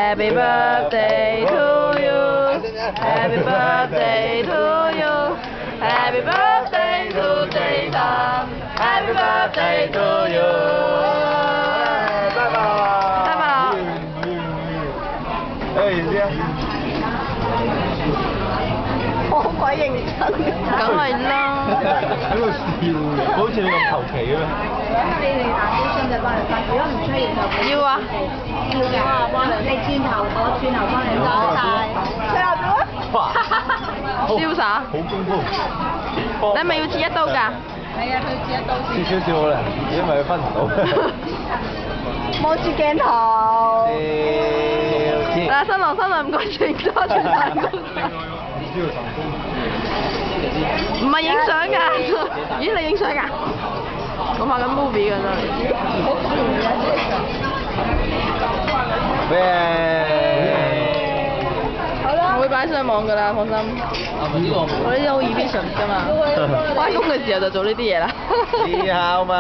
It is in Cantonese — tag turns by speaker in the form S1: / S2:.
S1: Happy birthday to you. Happy birthday to you. Happy birthday to Jason. Happy birthday to you.
S2: 拜拜。
S1: 拜拜。
S2: 哎，先。
S3: 好鬼認真。
S1: 梗係啦。
S2: 喺度笑，好似你咁求其嘅咩？
S3: 你哋打啲箱就幫你分，如果唔出現就俾
S1: 要啊。
S3: 要嘅，幫你轉頭我轉頭幫你攞晒。最後做啊！
S2: 哇！
S1: 瀟灑。
S2: 好功夫。
S1: 你係咪要切一刀㗎？
S3: 係啊，佢切一刀先。
S2: 切少少好啦，因為佢分唔到。
S3: 望住鏡頭。
S1: 嗱，新郎新娘唔該轉多轉大高。唔係影相㗎，咦你影相㗎？我拍緊 movie 㗎真係。
S2: 咩？
S1: 我會擺上網㗎啦，放心。我呢啲好 efficient 㗎嘛，翻工嘅時候就做呢啲嘢啦。
S2: 你好嘛？